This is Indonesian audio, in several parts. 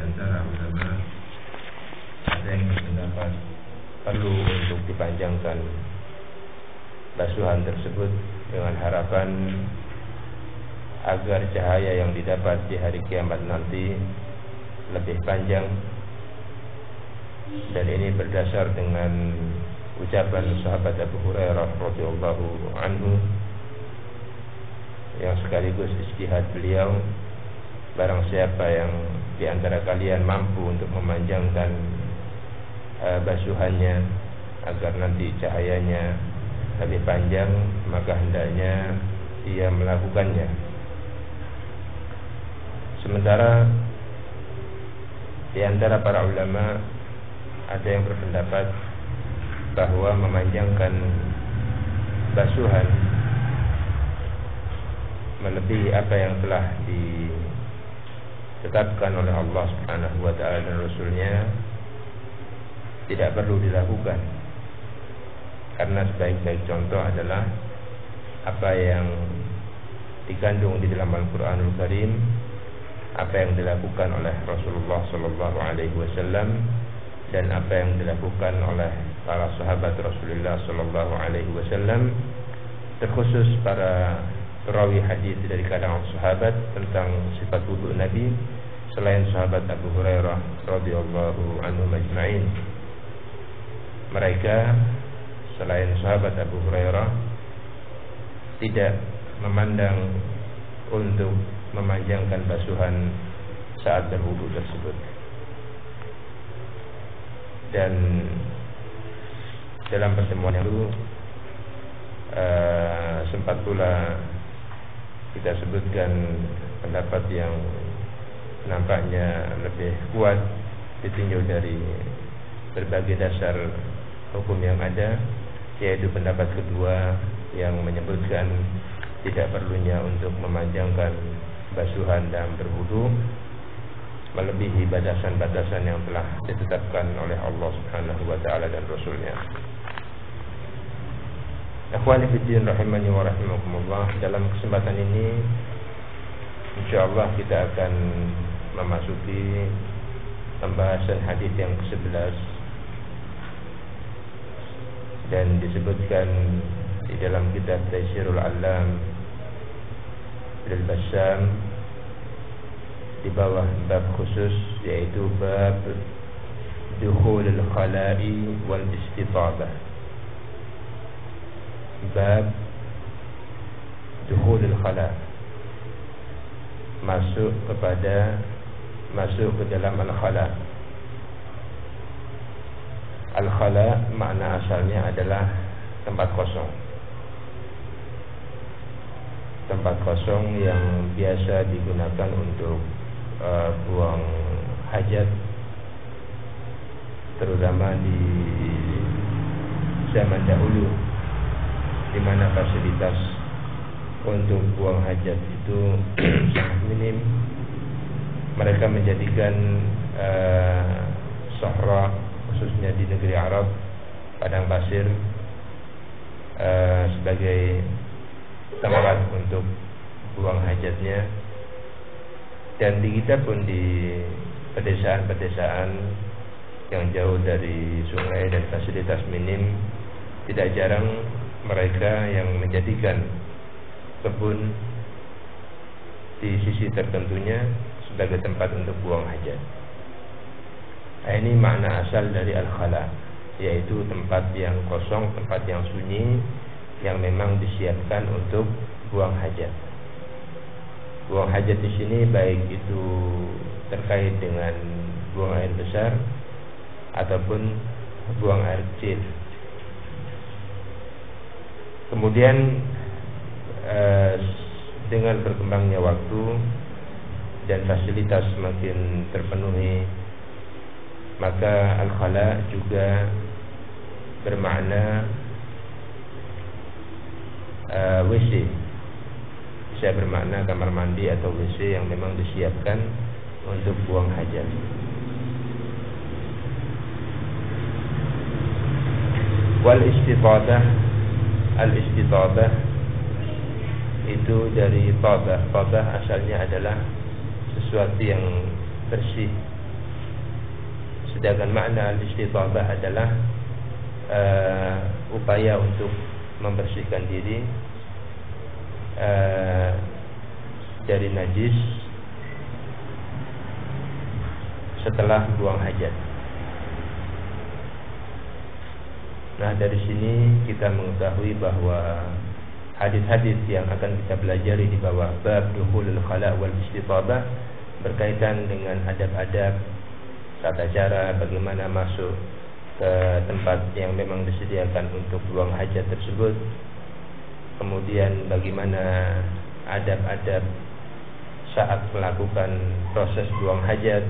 antara ulama ada yang berpendapat perlu untuk dipanjangkan basuhan tersebut dengan harapan agar cahaya yang didapat di hari kiamat nanti lebih panjang, dan ini berdasar dengan ucapan sahabat Abu Hurairah radhiyallahu anhu yang sekaligus ijtihad beliau, barang siapa yang di antara kalian mampu untuk memanjangkan basuhannya agar nanti cahayanya lebih panjang, maka hendaknya ia melakukannya. Sementara di antara para ulama ada yang berpendapat bahwa memanjangkan basuhan melebihi apa yang telah ditetapkan oleh Allah Subhanahu wa taala dan Rasulnya tidak perlu dilakukan, karena sebaik-baik contoh adalah apa yang dikandung di dalam Al-Qur'anul Karim, apa yang dilakukan oleh Rasulullah sallallahu alaihi wasallam dan apa yang dilakukan oleh para sahabat Rasulullah sallallahu alaihi wasallam, terkhusus para perawi hadis dari kalangan sahabat tentang sifat wudu Nabi selain sahabat Abu Hurairah radhiyallahu anhu majma'in. Mereka selain sahabat Abu Hurairah tidak memandang untuk memanjangkan basuhan saat berwudu tersebut. Dan dalam pertemuan yang lalu sempat pula kita sebutkan pendapat yang nampaknya lebih kuat ditinjau dari berbagai dasar hukum yang ada, yaitu pendapat kedua yang menyebutkan tidak perlunya untuk memanjangkan basuhan dalam berwudu melebihi batasan-batasan yang telah ditetapkan oleh Allah Subhanahu wa taala dan Rasulnya. Ikhwani fiddin rahimani wa rahimakumullah, dalam kesempatan ini insyaallah kita akan memasuki pembahasan hadis yang ke-11, dan disebutkan di dalam kitab Taysirul Alam Bil Bassam di bawah bab khusus, yaitu bab dukhulul khala'i wal istitabah. Bab dukhulul khala', masuk ke dalam al-khala'. Al-khala' makna asalnya adalah tempat kosong. Tempat kosong yang biasa digunakan untuk buang hajat, terutama di zaman dahulu, di mana fasilitas untuk buang hajat itu sangat minim. Mereka menjadikan sahra, khususnya di negeri Arab, padang pasir, sebagai tempat untuk buang hajatnya. Dan di kita pun di pedesaan-pedesaan yang jauh dari sungai dan fasilitas minim, tidak jarang mereka yang menjadikan kebun di sisi tertentunya sebagai tempat untuk buang hajat. Ini makna asal dari al-khala', yaitu tempat yang kosong, tempat yang sunyi, yang memang disiapkan untuk buang hajat. Buang hajat di sini baik itu terkait dengan buang air besar ataupun buang air kecil. Kemudian dengan berkembangnya waktu dan fasilitas semakin terpenuhi, maka al-khala' juga bermakna WC. Bisa bermakna kamar mandi atau WC yang memang disiapkan untuk buang hajat. Wal istitabah, al-istitabah itu dari tabah. Tabah asalnya adalah sesuatu yang bersih, Sedangkan makna al-istitabah adalah upaya untuk membersihkan diri dari najis setelah buang hajat. Nah, dari sini kita mengetahui bahwa hadis-hadis yang akan kita pelajari di bawah bab dukhulul khala' wal istitabah berkaitan dengan adab-adab, tata cara bagaimana masuk ke tempat yang memang disediakan untuk buang hajat tersebut. Kemudian bagaimana adab-adab saat melakukan proses buang hajat,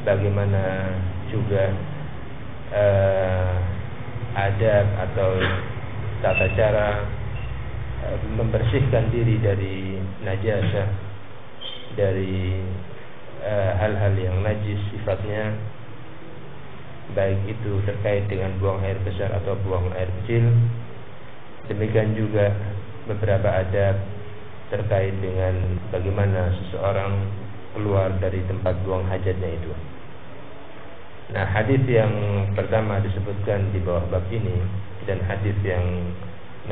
bagaimana juga adab atau tata cara membersihkan diri dari najasah, dari hal-hal yang najis sifatnya, baik itu terkait dengan buang air besar atau buang air kecil. Demikian juga beberapa adab terkait dengan bagaimana seseorang keluar dari tempat buang hajatnya itu. Nah, hadis yang pertama disebutkan di bawah bab ini dan hadis yang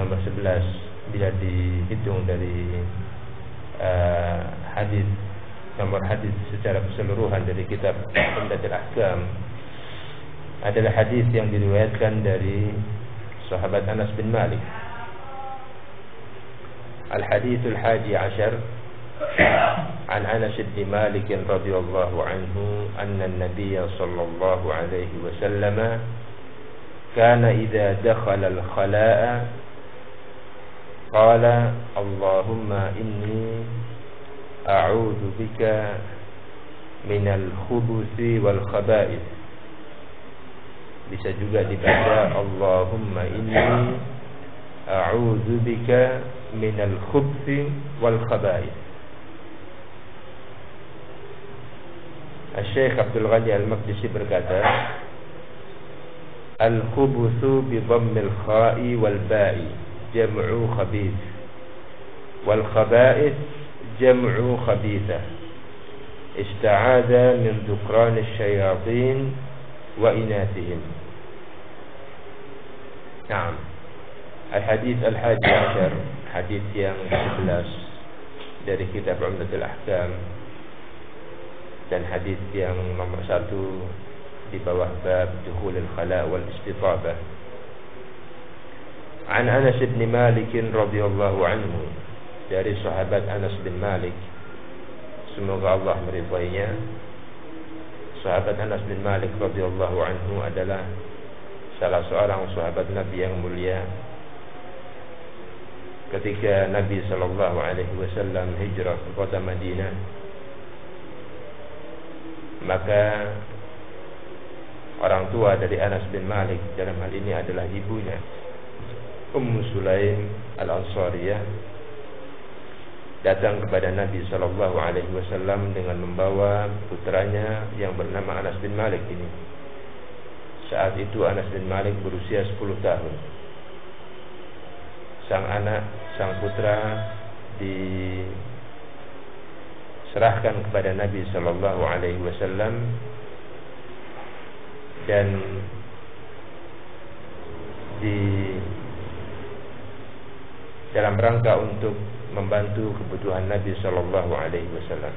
nomor 11 bila dihitung dari nomor hadis secara keseluruhan dari kitab Umdatul Ahkam adalah hadis yang diriwayatkan dari sahabat Anas bin Malik. Al-hadithul hadi ashar عن أنس بن مالك رضي الله عنه أن النبي صلى الله عليه وسلم كان إذا دخل الخلاء قال اللهم إني أعوذ بك من الخبث والخبائث. Bisa juga dibaca Allahumma inni a'udzu bika minal khubthi wal khaba'ith. Syekh Abdul Ghani Al-Maqdisi berkata, al-khubuthu bi dhammil kha'i wal ba'i jam'u khabith wal khaba'ith jam'u khabithah ista'adha min dhukran asy-syayatin wa inathihim. Naam. Al-hadits al-hadi ashar, hadis yang 11 dari kitab Umdatul Ahkam, dan hadis yang nomor 1 di bawah bab dukhulul khala' wal istitabah. An Anas bin Malik radhiyallahu anhu, dari sahabat Anas bin Malik, semoga Allah meridainya. Sahabat Anas bin Malik radhiyallahu anhu adalah salah seorang sahabat Nabi yang mulia. Ketika Nabi sallallahu alaihi wasallam hijrah ke kota Madinah, maka orang tua dari Anas bin Malik dalam hal ini adalah ibunya, Ummu Sulaim Al-Ansariyah, datang kepada Nabi sallallahu alaihi wasallam dengan membawa putranya yang bernama Anas bin Malik ini. Saat itu Anas bin Malik berusia 10 tahun. Sang putra diserahkan kepada Nabi sallallahu alaihi wasallam dan dalam rangka untuk membantu kebutuhan Nabi sallallahu alaihi wasallam.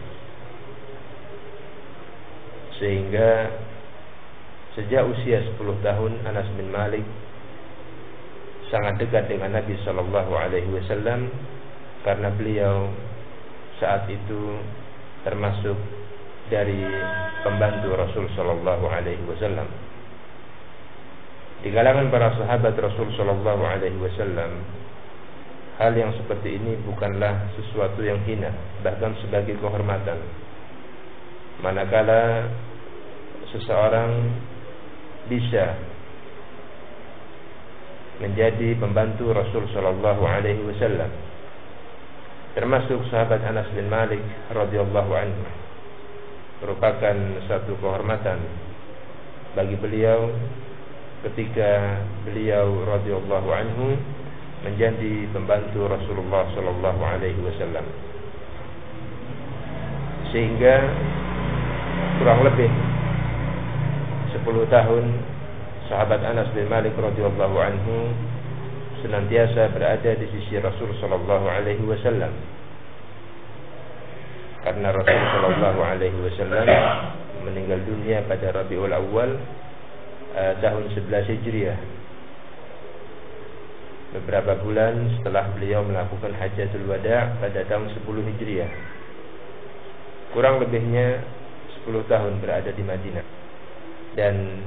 Sehingga sejak usia 10 tahun Anas bin Malik sangat dekat dengan Nabi sallallahu alaihi wasallam, karena beliau saat itu termasuk dari pembantu Rasul sallallahu alaihi wasallam. Di kalangan para sahabat Rasul sallallahu alaihi wasallam, hal yang seperti ini bukanlah sesuatu yang hina, bahkan sebagai kehormatan. Manakala seseorang bisa menjadi pembantu Rasul sallallahu alaihi wasallam, termasuk sahabat Anas bin Malik radhiyallahu anhu, merupakan satu kehormatan bagi beliau ketika beliau radhiyallahu anhu menjadi pembantu Rasulullah sallallahu alaihi wasallam. Sehingga kurang lebih 10 tahun sahabat Anas bin Malik radhiyallahu anhu senantiasa berada di sisi Rasul sallallahu alaihi wasallam. Karena Rasul sallallahu alaihi wasallam meninggal dunia pada Rabiul Awal tahun 11 Hijriah. Beberapa bulan setelah beliau melakukan Hajjatul Wada' pada tahun 10 Hijriah. Kurang lebihnya 10 tahun berada di Madinah. Dan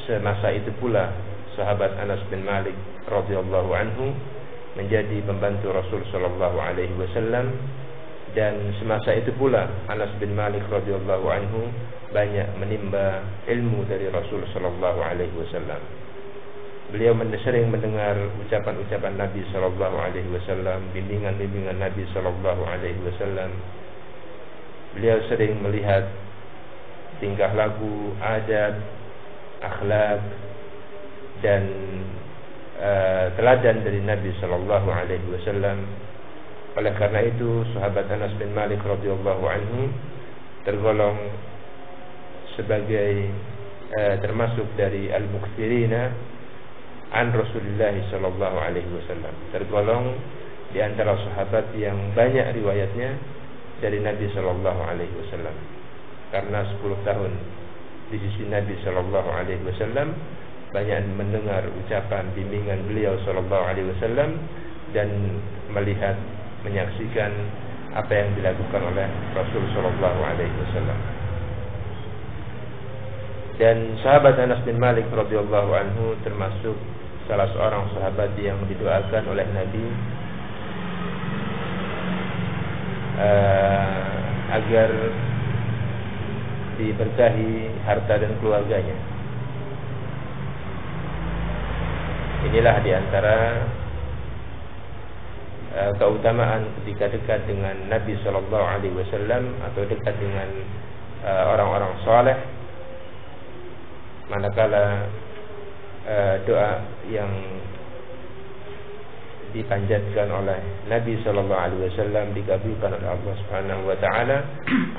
semasa itu pula sahabat Anas bin Malik radhiyallahu anhu menjadi pembantu Rasul sallallahu alaihi wasallam, dan semasa itu pula Anas bin Malik radhiyallahu anhu banyak menimba ilmu dari Rasul sallallahu alaihi wasallam. Beliau sering mendengar ucapan-ucapan Nabi sallallahu alaihi wasallam, bimbingan-bimbingan Nabi sallallahu alaihi wasallam. Beliau sering melihat tingkah laku, adat, akhlak dan teladan dari Nabi sallallahu alaihi wasallam. Oleh karena itu sahabat Anas bin Malik radhiyallahu anhu tergolong sebagai termasuk dari al-mukthirina an Rasulullah sallallahu alaihi wasallam. Tergolong di antara sahabat yang banyak riwayatnya dari Nabi sallallahu alaihi wasallam. Karena 10 tahun di sisi Nabi sallallahu alaihi wasallam, banyak mendengar ucapan bimbingan beliau sallallahu alaihi wasallam dan melihat, menyaksikan apa yang dilakukan oleh Rasul sallallahu alaihi wasallam. Dan sahabat Anas bin Malik radhiyallahu anhu termasuk salah seorang sahabat yang didoakan oleh Nabi agar diberkahi harta dan keluarganya. Inilah diantara keutamaan ketika dekat dengan Nabi sallallahu alaihi wasallam atau dekat dengan orang-orang saleh, manakala doa yang dipanjatkan oleh Nabi sallallahu alaihi wasallam dikabulkan oleh Allah Subhanahu wa taala,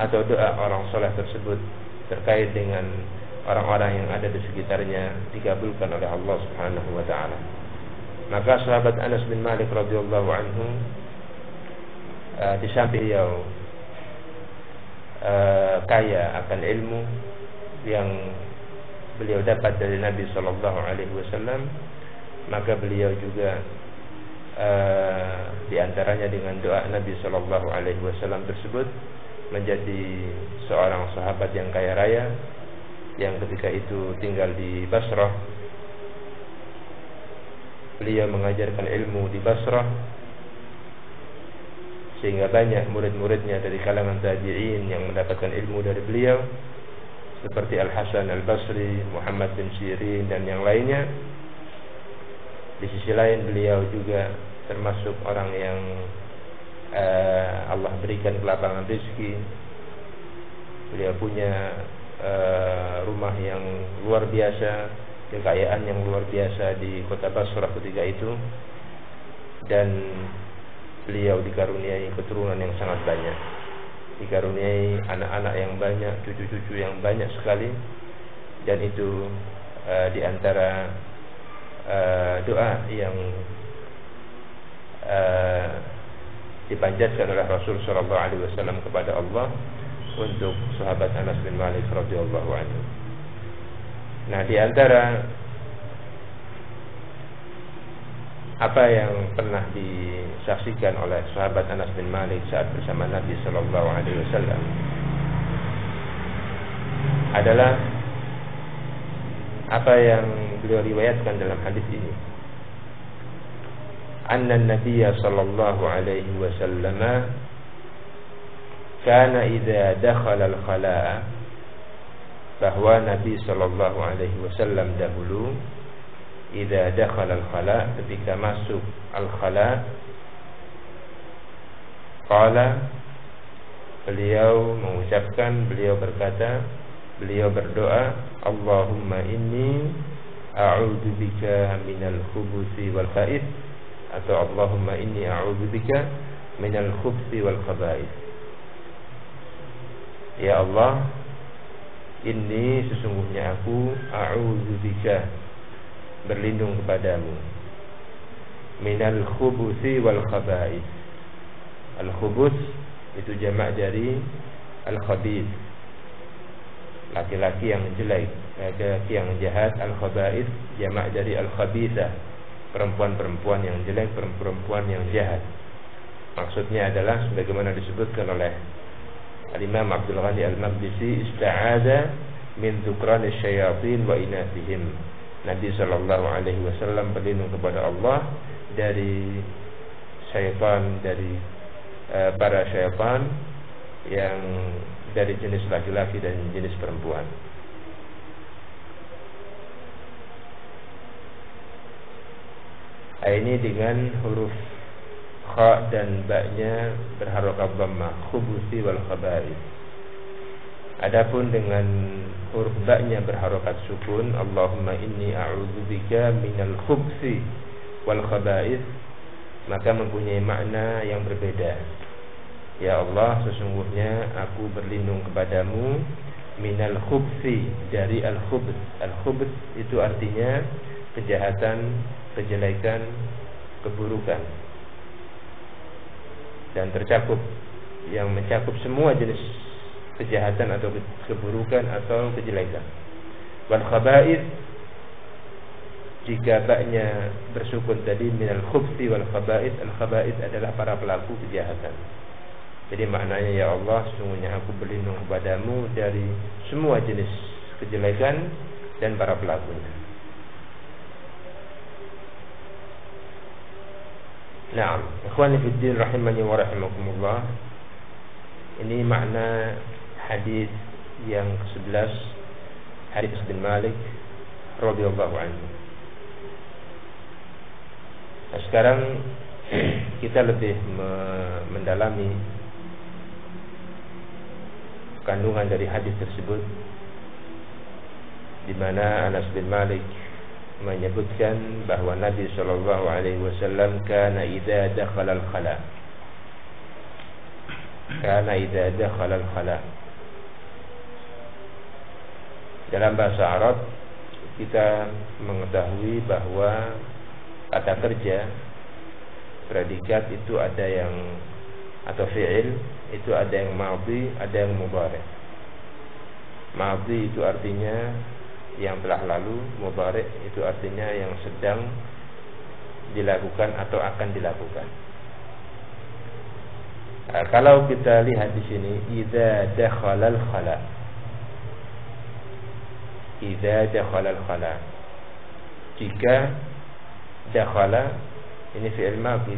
atau doa orang saleh tersebut terkait dengan orang-orang yang ada di sekitarnya dikabulkan oleh Allah Subhanahu wa taala. Maka sahabat Anas bin Malik radhiyallahu anhu di samping beliau kaya akan ilmu yang beliau dapat dari Nabi sallallahu alaihi wasallam, maka beliau juga di antaranya dengan doa Nabi sallallahu alaihi wasallam tersebut menjadi seorang sahabat yang kaya raya, yang ketika itu tinggal di Basrah. Beliau mengajarkan ilmu di Basrah sehingga banyak murid-muridnya dari kalangan tabi'in yang mendapatkan ilmu dari beliau, seperti Al-Hasan Al-Basri, Muhammad bin Sirin dan yang lainnya. Di sisi lain beliau juga termasuk orang yang Allah berikan kelapangan rezeki. Beliau punya rumah yang luar biasa, kekayaan yang luar biasa di kota Basrah ketika itu, dan beliau dikaruniai keturunan yang sangat banyak, dikaruniai anak-anak yang banyak, cucu-cucu yang banyak sekali. Dan itu di antara doa yang dipanjatkan oleh Rasul sallallahu alaihi wasallam kepada Allah untuk sahabat Anas bin Malik radhiyallahu anhu. Nah, di antara apa yang pernah disaksikan oleh sahabat Anas bin Malik saat bersama Nabi sallallahu alaihi wasallam adalah apa yang beliau riwayatkan dalam hadis ini. Anna Nabiy sallallahu alaihi wasallam kana idza dakhala al-khala'a, bahwa Nabi sallallahu alaihi wasallam dahulu idza dakhala al-khala', ketika masuk al-khala', qala, beliau mengucapkan, beliau berkata, beliau berdoa, Allahumma inni a'udzu bika minal khubuthi wal khaba'ith, atau Allahumma inni a'udzu bika minal khubuthi wal khaba'ith. Ya Allah, Inni sesungguhnya aku a'udzubika berlindung kepadamu minal khubuthi wal khaba'ith. Al khubus itu jamak dari al khabith, laki-laki yang jelek, laki-laki yang jahat. Al khaba'ith jamak dari al khabithah, perempuan-perempuan yang jelek, perempuan yang jahat. Maksudnya adalah sebagaimana disebutkan oleh Al-Imam Abdul Ghani Al-Maqdisi, ista'adha min dzukran asyayatin wa inathihim. Nabi sallallahu alaihi wasallam berlindung kepada Allah dari syaitan, dari para syaitan yang dari jenis laki-laki dan jenis perempuan. Ini dengan huruf kha dan ba-nya berharokat dhammah, khubuthi wal khaba'ith. Adapun dengan huruf ba-nya berharokat sukun, Allahumma inni a'udzubika minal khubthi wal khaba'ith, maka mempunyai makna yang berbeda. Ya Allah, sesungguhnya aku berlindung kepadamu minal khubthi, dari al-khubth. Al-khubth itu artinya kejahatan, kejelekan, keburukan, dan tercakup, yang mencakup semua jenis kejahatan atau keburukan atau kejelekan. Wal khaba'ith, jika baknya bersukun tadi minal khubthi wal khaba'ith, al khaba'ith adalah para pelaku kejahatan. Jadi maknanya, ya Allah, sesungguhnya aku berlindung kepadamu dari semua jenis kejelekan dan para pelakunya. Naam, ikhwani fiddin rahimani wa rahimakumullah. Ini makna hadis yang ke-11, hadis bin Malik radhiyallahu anhu. Nah, sekarang kita lebih mendalami kandungan dari hadis tersebut, di mana Anas bin Malik menyebutkan bahwa Nabi sallallahu alaihi wasallam kana idza dakhala al-khala, dalam bahasa Arab kita mengetahui bahwa kata kerja predikat itu ada yang, atau fi'il itu ada yang madhi, ada yang mudhari'. Madhi itu artinya yang telah lalu, mudhari' itu artinya yang sedang dilakukan atau akan dilakukan. Nah, kalau kita lihat di sini, idza dakhala al-khala, idza dakhala al-khala, jika dakhala ini fi'il madhi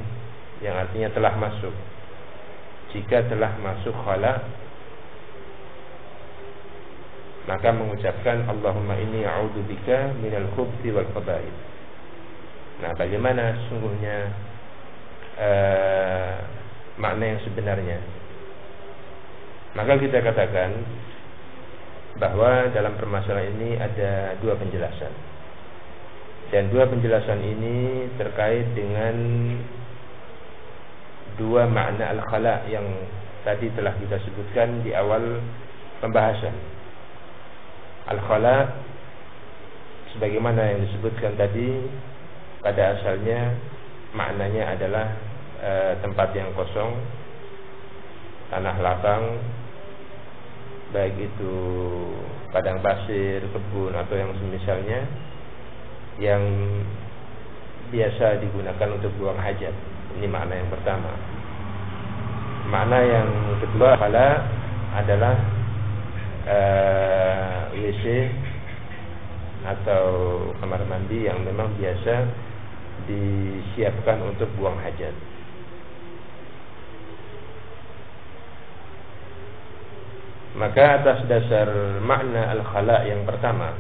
yang artinya telah masuk. Jika telah masuk khala, maka mengucapkan Allahumma inni a'udzubika minal khubthi wal khaba'ith. Nah, bagaimana sesungguhnya makna yang sebenarnya? Maka kita katakan bahwa dalam permasalahan ini ada dua penjelasan, dan dua penjelasan ini terkait dengan dua makna al-khala yang tadi telah kita sebutkan di awal pembahasan. Al-khala sebagaimana yang disebutkan tadi, pada asalnya maknanya adalah tempat yang kosong, tanah lapang, baik itu padang pasir, kebun atau yang semisalnya, yang biasa digunakan untuk buang hajat. Ini makna yang pertama. Makna yang kedua adalah WC atau kamar mandi yang memang biasa disiapkan untuk buang hajat. Maka atas dasar makna al-khala yang pertama,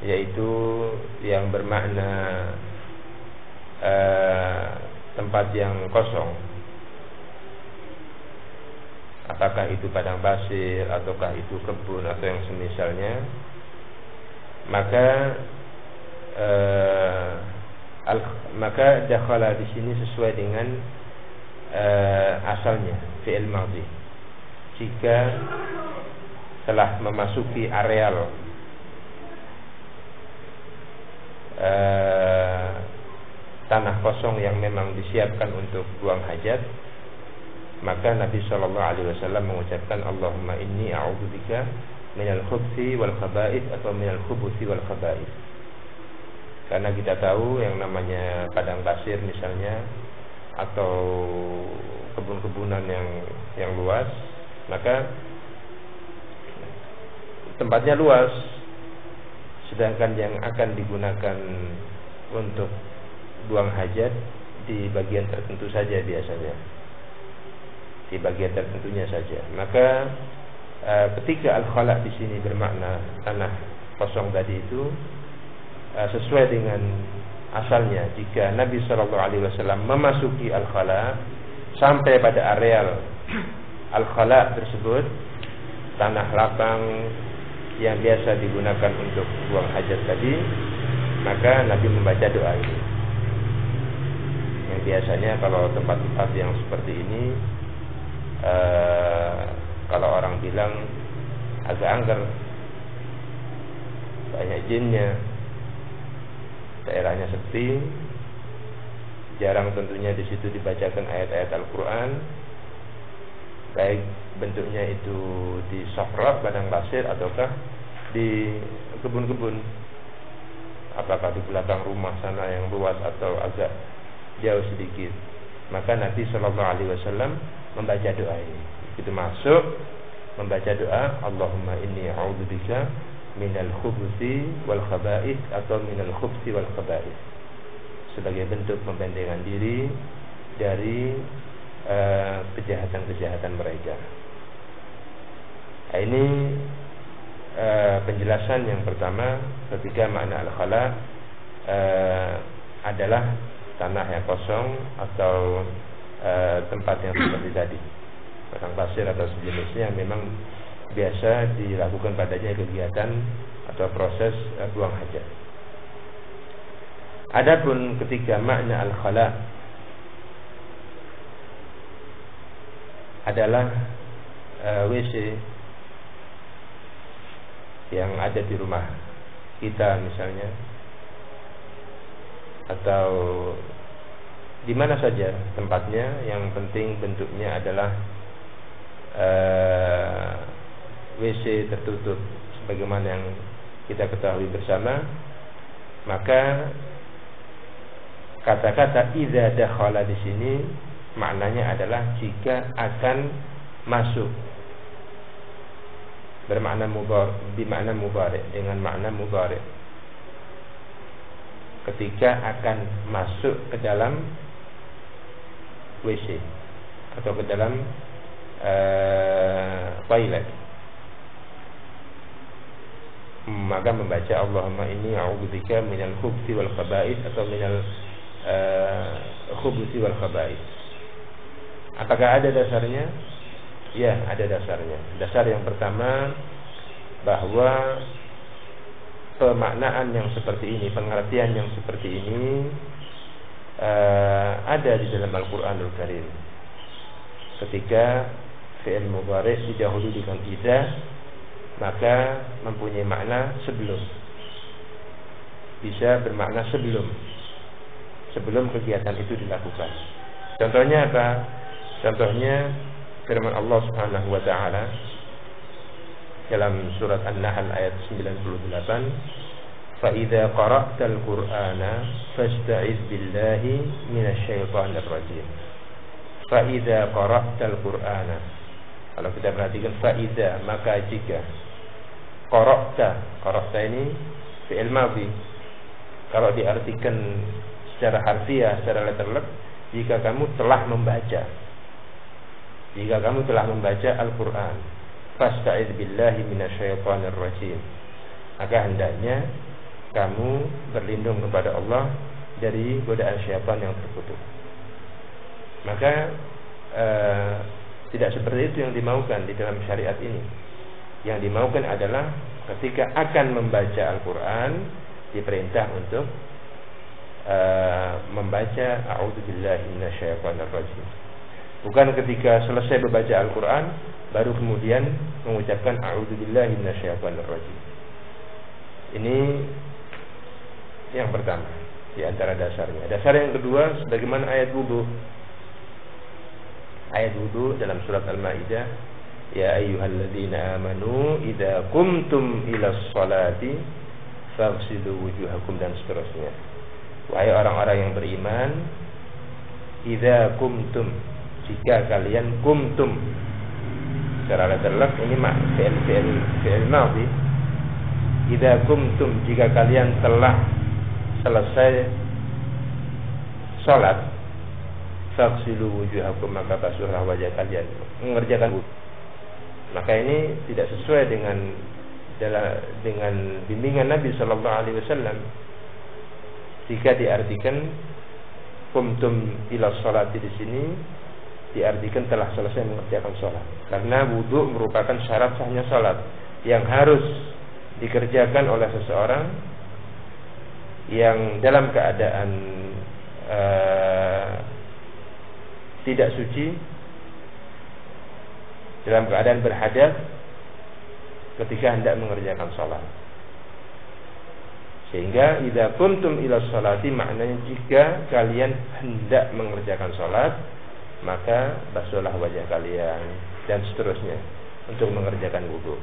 yaitu yang bermakna tempat yang kosong, apakah itu padang pasir ataukah itu kebun atau yang semisalnya, maka dakhala di sini sesuai dengan asalnya fi'il madhi. Jika telah memasuki areal tanah kosong yang memang disiapkan untuk buang hajat, maka Nabi Shallallahu Alaihi Wasallam mengucapkan Allahumma inni a'udzubika minal khubuthi wal khaba'ith atau minal khubuthi wal khaba'ith. Karena kita tahu yang namanya padang pasir misalnya, atau kebun-kebunan yang luas, maka tempatnya luas, sedangkan yang akan digunakan untuk buang hajat di bagian tertentu saja biasanya, di bagian tertentunya saja. Maka ketika al-khala di sini bermakna tanah kosong tadi itu sesuai dengan asalnya, jika Nabi Shallallahu Alaihi Wasallam memasuki al-khala sampai pada areal al-khala tersebut, tanah lapang yang biasa digunakan untuk buang hajat tadi, maka Nabi membaca doa ini. Yang biasanya kalau tempat-tempat yang seperti ini, kalau orang bilang agak angker, banyak jinnya, daerahnya sepi, jarang tentunya di situ dibacakan ayat-ayat Al-Quran, baik bentuknya itu di sahra, padang pasir, ataukah di kebun-kebun, apakah di belakang rumah sana yang luas atau agak jauh sedikit. Maka Nabi Shallallahu Alaihi Wasallam membaca doa ini. Itu masuk membaca doa Allahumma inni a'udzubika minal khubuthi wal khaba'ith atau minal khubuthi wal khaba'ith, sebagai bentuk membentengan diri dari kejahatan-kejahatan mereka. Nah, ini penjelasan yang pertama ketika makna al-khala adalah tanah yang kosong atau tempat yang seperti tadi, padang pasir atau sejenisnya, memang biasa dilakukan padanya kegiatan atau proses buang hajat. Adapun ketika makna al-khala adalah WC yang ada di rumah kita misalnya, atau di mana saja tempatnya, yang penting bentuknya adalah WC tertutup sebagaimana yang kita ketahui bersama, maka kata-kata idza dakhala di sini maknanya adalah jika akan masuk, bermakna bimakna mudhari, dengan makna mudhari, ketika akan masuk ke dalam WC atau ke dalam toilet, maka membaca Allahumma inni a'udzubika minal khubuthi wal khaba'ith atau minal khubuthi wal khaba'ith. Apakah ada dasarnya? Ya, ada dasarnya. Dasar yang pertama, bahwa pemaknaan yang seperti ini, pengertian yang seperti ini ada di dalam Al-Quranul Karim. Ketika fi'il mudhari didahului dengan idza, maka mempunyai makna sebelum, bisa bermakna sebelum kegiatan itu dilakukan. Contohnya apa? Contohnya firman Allah Subhanahu wa taala dalam surat An-Nahl ayat 98, "Fa idza qara'tal Qur'ana fasta'iz billahi minasyaitonir rajim." Fa idza qara'tal Qur'ana. Kalau kita perhatikan fa idza, maka jika, qara'ta ini fi'il madhi. Kalau diartikan secara harfiah, secara letterlek, jika kamu telah membaca, jika kamu telah membaca Al-Quran, fasta'iz billahi minasyaitonir rajim, maka hendaknya kamu berlindung kepada Allah dari godaan syaitan yang terkutuk. Maka tidak seperti itu yang dimaukan di dalam syariat ini. Yang dimaukan adalah ketika akan membaca Al-Quran, diperintah untuk membaca a'udzubillahi minasyaitonir rajim. Bukan ketika selesai membaca Al-Quran baru kemudian mengucapkan a'udzubillahi minasyaitonirrajim. Ini yang pertama di antara dasarnya. Dasar yang kedua sebagaimana ayat wudu. Ayat wudu dalam surat Al-Maidah, ya ayyuhalladzina amanu idza qumtum ilas sholati faghsilu wujuhakum, dan seterusnya. Wahai orang-orang yang beriman, idza qumtum, jika kalian qumtum, secara letterlek ini fi'il madhi. Idza qumtum, jika kalian telah selesai salat, faghsilu wujuhakum, maka basuhlah wajah kalian, mengerjakan wudu. Maka ini tidak sesuai dengan bimbingan Nabi sallallahu alaihi wasallam jika diartikan qumtum ila sholati di sini diartikan telah selesai mengerjakan sholat, karena wudu merupakan syarat sahnya sholat yang harus dikerjakan oleh seseorang yang dalam keadaan tidak suci, dalam keadaan berhadas ketika hendak mengerjakan sholat. Sehingga idza kuntum ila sholati, maknanya jika kalian hendak mengerjakan sholat, maka basuhlah wajah kalian, dan seterusnya untuk mengerjakan wudu.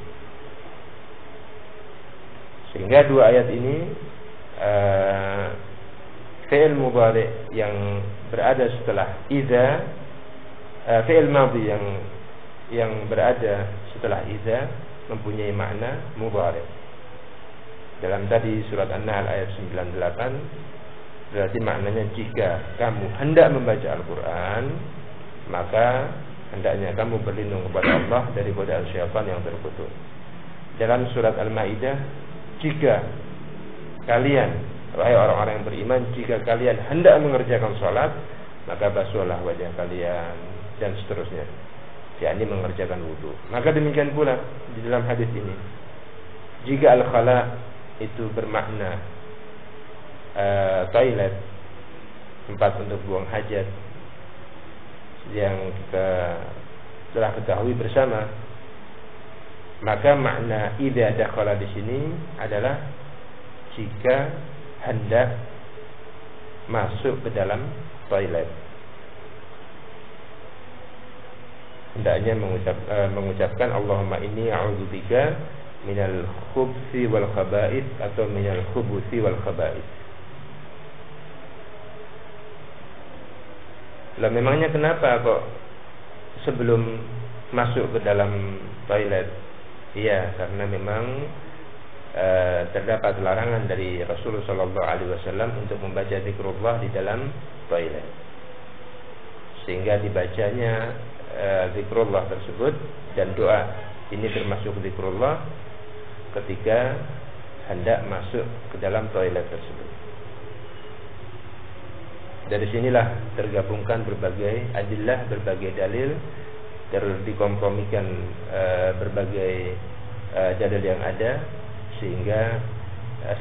Sehingga dua ayat ini fi'il mudhari yang berada setelah idza, fi'il madhi yang berada setelah idza mempunyai makna mudhari. Dalam tadi surat An-Nahl ayat 98, berarti maknanya jika kamu hendak membaca Al-Quran, maka hendaknya kamu berlindung kepada Allah dari godaan syaitan yang terkutuk. Dalam surat Al-Maidah, jika kalian, wahai orang-orang yang beriman, jika kalian hendak mengerjakan sholat, maka basuhlah wajah kalian, dan seterusnya, yakni mengerjakan wudu. Maka demikian pula di dalam hadis ini, jika al-khala itu bermakna toilet, tempat untuk buang hajat, yang kita telah ketahui bersama, maka makna idza dakhala di sini adalah jika hendak masuk ke dalam toilet, hendaknya mengucapkan Allahumma inni a'udzubika minal khubthi wal khaba'ith atau minal khubuthi wal khaba'ith. Lah memangnya kenapa kok sebelum masuk ke dalam toilet? Iya, karena memang terdapat larangan dari Rasulullah sallallahu alaihi wasallam untuk membaca zikrullah di dalam toilet. Sehingga dibacanya zikrullah tersebut dan doa ini termasuk zikrullah ketika hendak masuk ke dalam toilet tersebut. Dari sinilah tergabungkan berbagai adillah, berbagai dalil, dikompromikan berbagai dalil yang ada, sehingga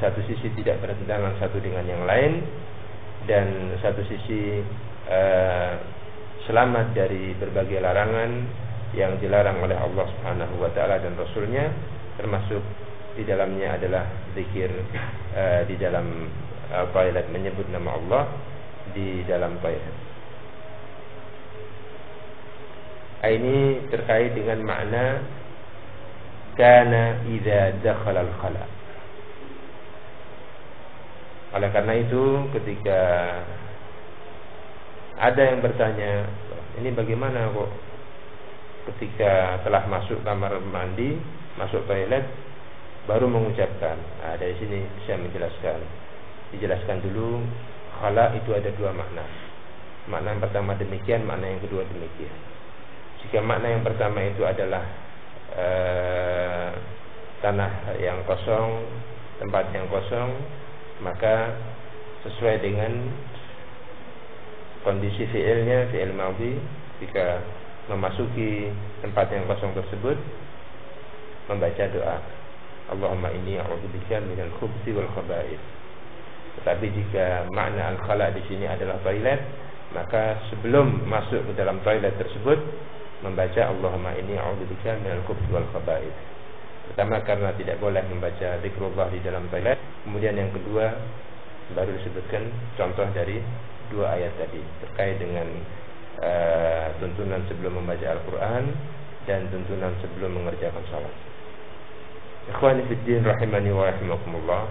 satu sisi tidak bertentangan satu dengan yang lain, dan satu sisi selamat dari berbagai larangan yang dilarang oleh Allah Subhanahu wa taala dan Rasulnya, termasuk di dalamnya adalah zikir di dalam toilet, menyebut nama Allah di dalam toilet. Ini terkait dengan makna kana idza dakhala al-khala. Oleh karena itu, ketika ada yang bertanya, ini bagaimana kok ketika telah masuk kamar mandi, masuk toilet, baru mengucapkan? Nah, dari sini saya menjelaskan. Dijelaskan dulu, khala itu ada dua makna. Makna yang pertama demikian, makna yang kedua demikian. Jika makna yang pertama itu adalah tanah yang kosong, tempat yang kosong, maka sesuai dengan kondisi fi'ilnya, fi'il madhi, jika memasuki tempat yang kosong tersebut, membaca doa Allahumma inni a'udzubika minal khubthi wal khaba'ith. Tetapi jika makna al-khala di sini adalah toilet, maka sebelum masuk ke dalam toilet tersebut, membaca Allahumma inni a'udzubika minal khubuthi wal khaba'ith. Pertama karena tidak boleh membaca zikrullah di dalam toilet. Kemudian yang kedua baru disebutkan contoh dari dua ayat tadi terkait dengan tuntunan sebelum membaca Al-Quran dan tuntunan sebelum mengerjakan salat. Ikhwani fiddin rahimani wa rahimakumullah.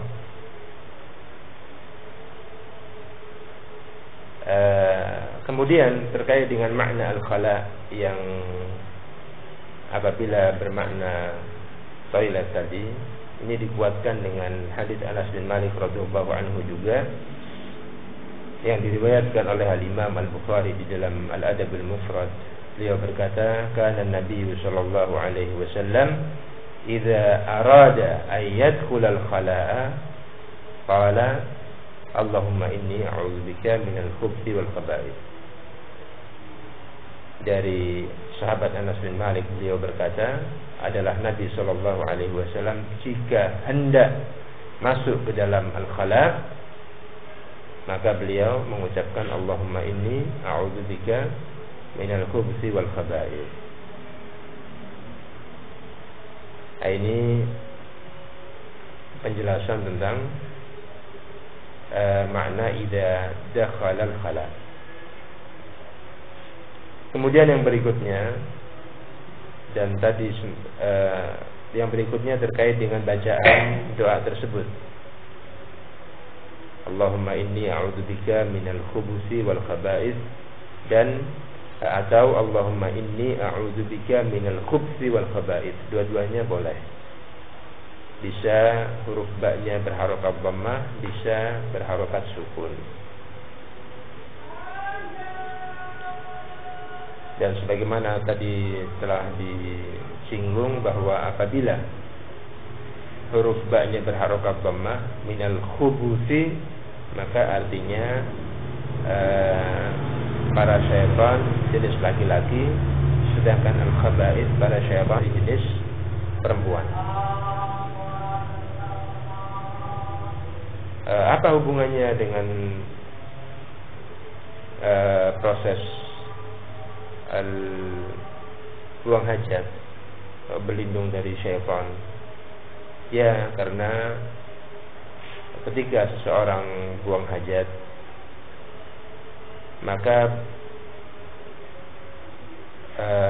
Kemudian terkait dengan makna al-khala yang apabila bermakna toilet tadi, ini dikuatkan dengan hadis Anas bin Malik radhiyallahu anhu juga yang diriwayatkan oleh Al-Imam Al-Bukhari di dalam Al-Adab Al-Mufrad. Beliau berkata, "Kana Nabi sallallahu alaihi wasallam idza arada an yadkhul al-khala'a qala Allahumma inni a'udzubika minal khubuthi wal khaba'ith." Dari sahabat Anas bin Malik, beliau berkata, adalah Nabi sallallahu alaihi wasallam jika hendak masuk ke dalam al-khala, maka beliau mengucapkan Allahumma inni a'udzubika minal khubuthi wal khaba'ith. Ini penjelasan tentang makna idza dakhala al-khala. Kemudian yang berikutnya, dan tadi yang berikutnya terkait dengan bacaan doa tersebut, Allahumma inni a'udzubika minal khubuthi wal khaba'ith, dan atau Allahumma inni a'udzubika minal khubuthi wal khaba'ith. Dua-duanya boleh. Bisa huruf ba-nya berharokat dhammah, bisa berharokat sukun. Dan sebagaimana tadi telah disinggung bahwa apabila huruf ba-nya berharokat dhammah minal khubuthi, maka artinya para syaitan jenis laki-laki, sedangkan al-khaba'ith para syaitan jenis perempuan. Apa hubungannya dengan proses buang hajat, berlindung dari syaitan? Ya, karena ketika seseorang buang hajat, maka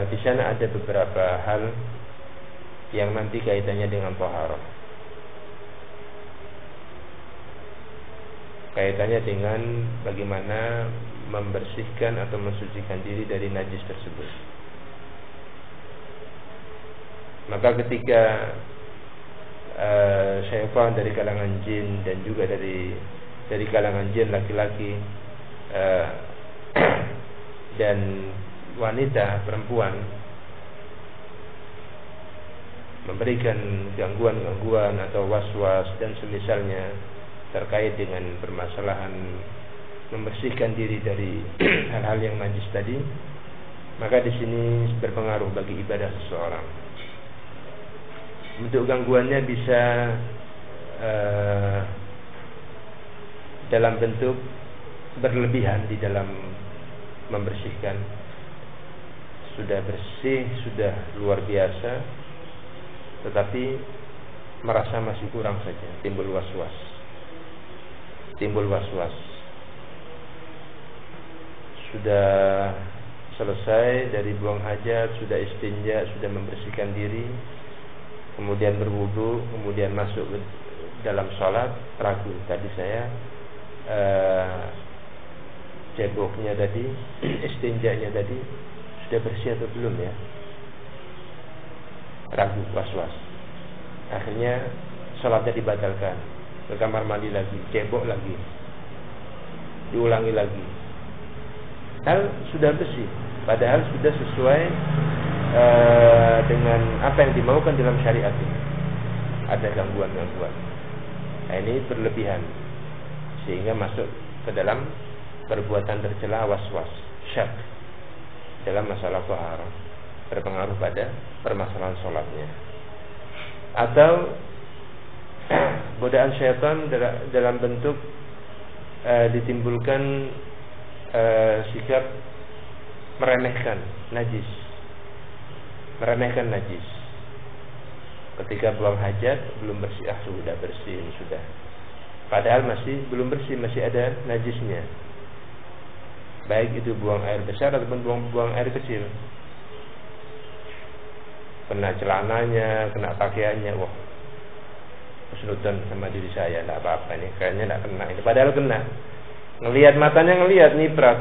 di sana ada beberapa hal yang nanti kaitannya dengan taharah, kaitannya dengan bagaimana membersihkan atau mensucikan diri dari najis tersebut. Maka ketika syaitan dari kalangan jin dan juga dari kalangan jin laki-laki dan wanita perempuan memberikan gangguan-gangguan atau was-was dan semisalnya terkait dengan permasalahan membersihkan diri dari hal-hal yang najis tadi, maka di sini berpengaruh bagi ibadah seseorang. Bentuk gangguannya bisa dalam bentuk berlebihan di dalam membersihkan. Sudah bersih, sudah luar biasa, tetapi merasa masih kurang saja, timbul was-was. Sudah selesai dari buang hajat, sudah istinja, sudah membersihkan diri, kemudian berwudu, kemudian masuk ke dalam sholat, ragu. Tadi saya ceboknya tadi, istinjanya tadi sudah bersih atau belum ya? Ragu, was-was. Akhirnya sholatnya dibatalkan, ke kamar mandi lagi, cebok lagi, diulangi lagi. Hal sudah bersih, padahal sudah sesuai dengan apa yang dimaukan dalam syariat ini. Ada gangguan-gangguan. Nah, ini berlebihan sehingga masuk ke dalam perbuatan tercela, was-was, syak dalam masalah taharah, berpengaruh pada permasalahan sholatnya. Atau godaan syaitan dalam bentuk ditimbulkan sikap meremehkan najis, meremehkan najis. Ketika buang hajat belum bersih, sudah bersih, ini sudah. Padahal masih belum bersih, masih ada najisnya. Baik itu buang air besar ataupun buang air kecil. Kena celananya, kena pakaiannya, wah, keselutan sama diri saya, tidak apa-apa ini, kayaknya tidak kena ini. Padahal kena. Ngelihat matanya, ngelihat nyiprat.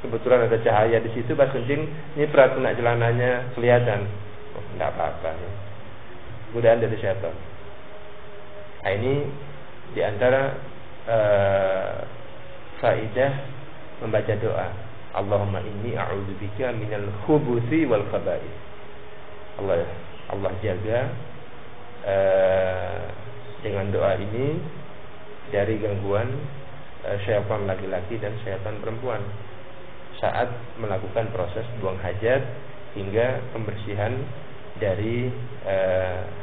Kebetulan ada cahaya di situ, pas kencing nyiprat, kena celananya kelihatan. Oh, tidak apa-apa ini. Godaan dari syaitan. Nah, ini diantara faidah membaca doa. Allahumma inni a'udzubika minal khubuthi wal khaba'ith. Allah jaga dengan doa ini dari gangguan syaitan laki-laki dan syaitan perempuan saat melakukan proses buang hajat hingga pembersihan dari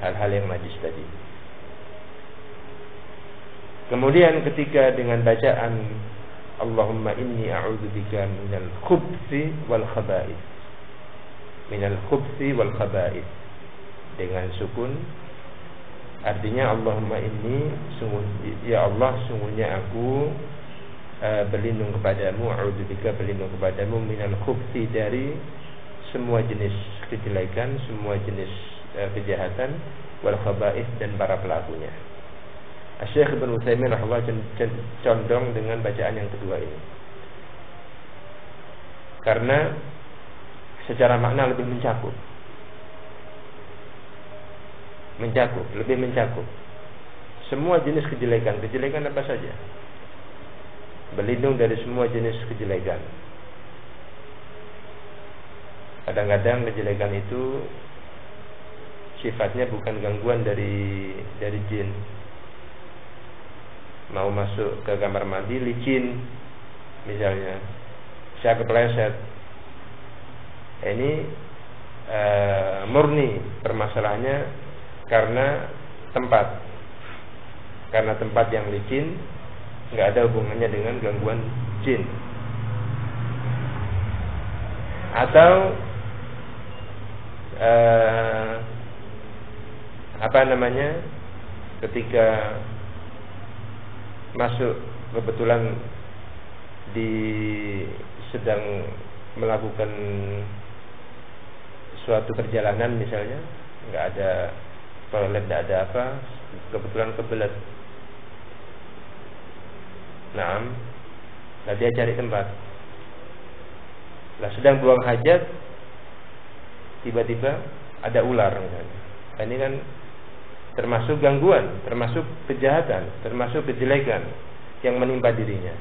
hal-hal yang najis tadi. Kemudian ketika dengan bacaan Allahumma inni a'udzubika minal khubthi wal khaba'ith, minal khubthi wal khaba'ith dengan sukun, artinya Allahumma inni, ya Allah, sungguhnya aku berlindung kepadamu, a'udzubika, berlindung kepadamu, minal khubthi, dari semua jenis kejelekan, semua jenis kejahatan, wal khaba'ith, dan para pelakunya. Syekh Ibnu Utsaimin rahimahullah condong dengan bacaan yang kedua ini, karena secara makna lebih mencakup, lebih mencakup semua jenis kejelekan. Kejelekan apa saja? Berlindung dari semua jenis kejelekan. Kadang-kadang kejelekan itu sifatnya bukan gangguan dari jin. Mau masuk ke kamar mandi licin misalnya, saya kepleset. Ini murni permasalahannya karena tempat yang licin, nggak ada hubungannya dengan gangguan jin. Atau ketika masuk kebetulan sedang melakukan suatu perjalanan misalnya, nggak ada toilet, nggak ada apa, kebetulan kebelet. Nah, dia cari tempat. Sedang buang hajat, tiba-tiba ada ular misalnya. Ini kan termasuk gangguan, termasuk kejahatan, termasuk kejelekan yang menimpa dirinya.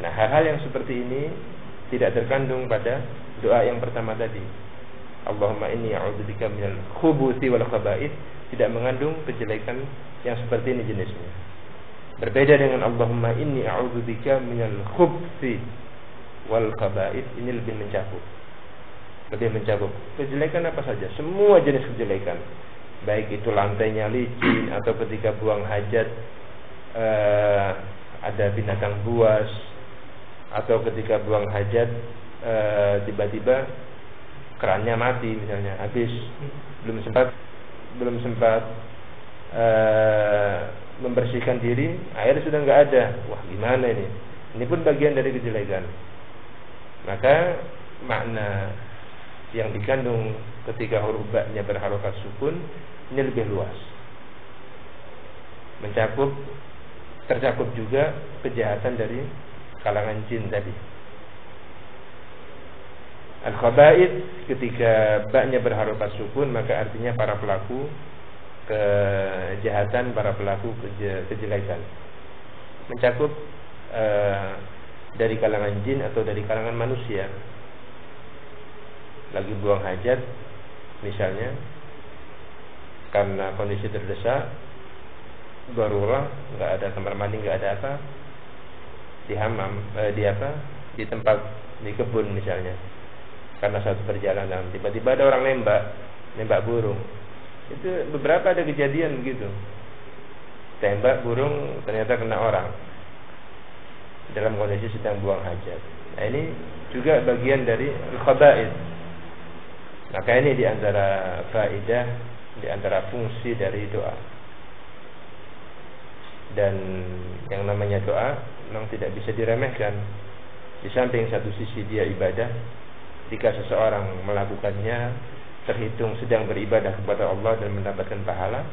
Nah, hal-hal yang seperti ini tidak terkandung pada doa yang pertama tadi. Allahumma inni a'udzubika minal khubuthi wal khaba'ith, tidak mengandung kejelekan yang seperti ini jenisnya. Berbeda dengan Allahumma inni a'udzubika minal khubthi wal khaba'ith, ini lebih mencakup. Kejelekan apa saja, semua jenis kejelekan. Baik itu lantainya licin, atau ketika buang hajat ada binatang buas, atau ketika buang hajat tiba-tiba kerannya mati misalnya, habis, belum sempat membersihkan diri, air sudah nggak ada. Wah, gimana ini? Ini pun bagian dari kejelekan. Maka makna yang dikandung ketika huruf ba-nya berharokat sukun ini lebih luas, tercakup juga kejahatan dari kalangan jin tadi. Al-khaba'ith, ketika ba-nya berharokat sukun, maka artinya para pelaku kejahatan, para pelaku kejelekan, mencakup dari kalangan jin atau dari kalangan manusia. Lagi buang hajat misalnya, karena kondisi terdesak, darurat, nggak ada kamar mandi, nggak ada apa, di hammam, di tempat, di kebun misalnya, karena satu perjalanan tiba-tiba ada orang nembak burung. Itu beberapa ada kejadian begitu, tembak burung ternyata kena orang dalam kondisi sedang buang hajat. Nah, ini juga bagian dari al-khaba'ith. Maka ini di antara faedah, di antara fungsi dari doa. Dan yang namanya doa memang tidak bisa diremehkan. Di samping satu sisi dia ibadah, jika seseorang melakukannya terhitung sedang beribadah kepada Allah dan mendapatkan pahala.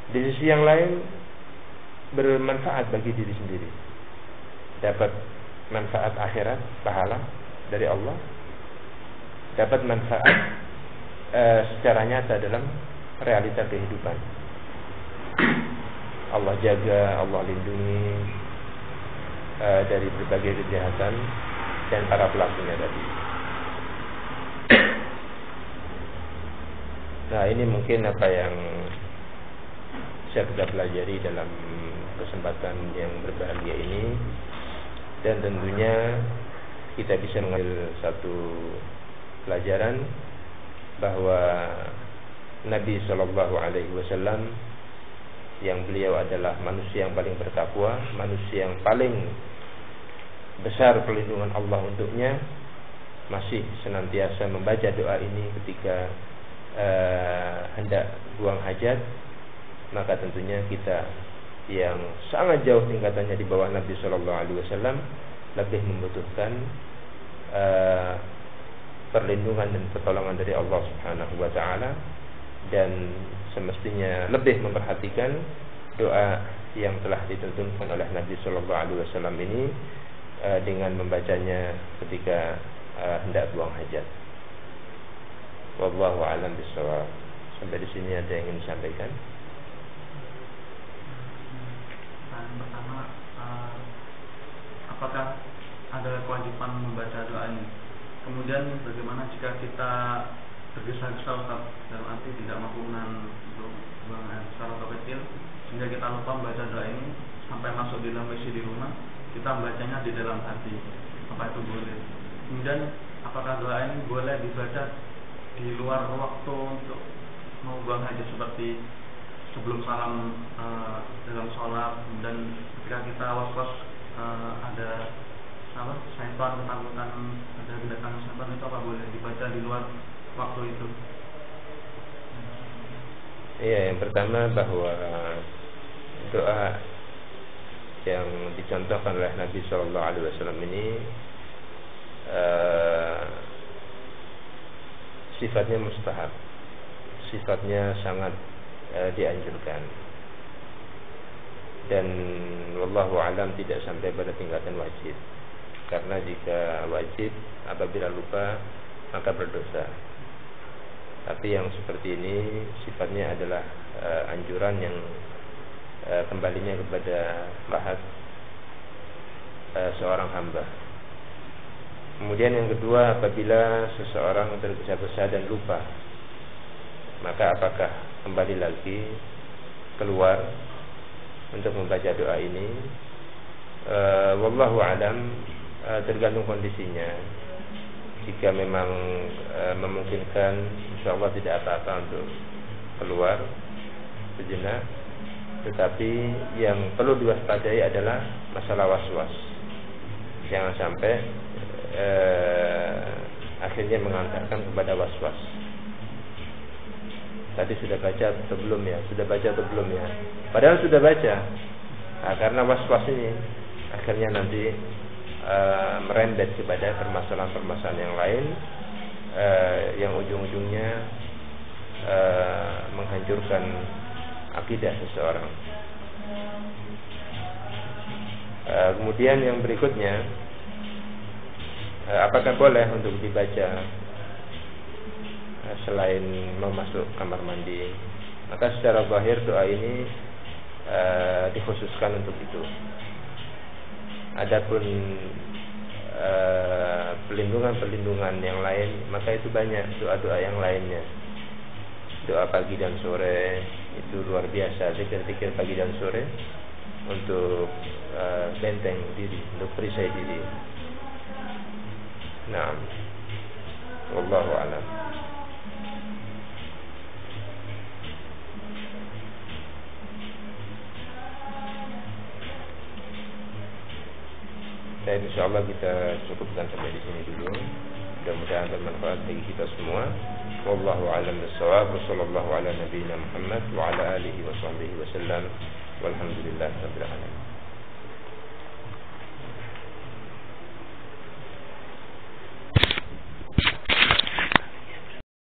Di sisi yang lain bermanfaat bagi diri sendiri, dapat manfaat akhirat, pahala dari Allah, dapat manfaat secara nyata dalam realita kehidupan. Allah jaga, Allah lindungi dari berbagai kejahatan dan para pelakunya tadi. Nah, ini mungkin apa yang bisa kita pelajari dalam kesempatan yang berbahagia ini. Dan tentunya kita bisa mengambil satu pelajaran bahwa Nabi SAW yang beliau adalah manusia yang paling bertakwa, manusia yang paling besar perlindungan Allah untuknya, masih senantiasa membaca doa ini ketika hendak buang hajat. Maka tentunya kita yang sangat jauh tingkatannya di bawah Nabi SAW lebih membutuhkan perlindungan dan pertolongan dari Allah Subhanahu wa taala, dan semestinya lebih memperhatikan doa yang telah dituntunkan oleh Nabi SAW ini dengan membacanya ketika hendak buang hajat. Wallahu a'lam bishawab. Sampai di sini ada yang ingin disampaikan? Pertama, apakah ada kewajiban membaca doa ini? Kemudian bagaimana jika kita tergesa-gesa dalam arti tidak mampu menahan untuk buang air besar atau kecil, sehingga kita lupa membaca doa ini sampai masuk di dalam WC di rumah, kita membacanya di dalam hati. Apa itu boleh? Kemudian apakah doa ini boleh dibaca di luar waktu untuk mau buang hajat, seperti sebelum salam dalam sholat, dan ketika kita was-was ada syaitan, ketakutan ada kedatangan syaitan, itu apa boleh dibaca di luar waktu itu? Iya, yang pertama bahwa doa yang dicontohkan oleh Nabi SAW ini sifatnya mustahab, sifatnya sangat dianjurkan, dan wallahu alam tidak sampai pada tingkatan wajib. Karena jika wajib, apabila lupa maka berdosa. Tapi yang seperti ini sifatnya adalah anjuran yang kembalinya kepada bahat seorang hamba. Kemudian yang kedua, apabila seseorang tergesa-gesa dan lupa, maka apakah kembali lagi keluar untuk membaca doa ini? Wallahu alam, tergantung kondisinya. Jika memang memungkinkan, insyaallah tidak apa-apa untuk keluar sejenak. Tetapi yang perlu diwaspadai adalah masalah was-was. Jangan sampai akhirnya mengantarkan kepada was-was. Tadi sudah baca atau belum ya? Sudah baca atau belum ya? Padahal sudah baca. Nah, karena was-was ini akhirnya nanti merembet kepada permasalahan-permasalahan yang lain, yang ujung-ujungnya menghancurkan akidah seseorang. Kemudian yang berikutnya, apakah boleh untuk dibaca selain mau masuk kamar mandi? Maka secara zahir doa ini dikhususkan untuk itu. Adapun perlindungan-perlindungan yang lain, maka itu banyak doa-doa yang lainnya. Doa pagi dan sore itu luar biasa, zikir-zikir pagi dan sore untuk benteng diri, untuk perisai diri. Naam, wallahu a'lam. Baik, insyaallah kita cukupkan sampai di sini dulu. mudah-mudahan bermanfaat bagi kita semua. Wallahu a'lam bishawab. Wassallallahu ala nabiyyina Muhammad wa ala alihi wa sahbihi wasallam. Walhamdulillahirabbil alamin.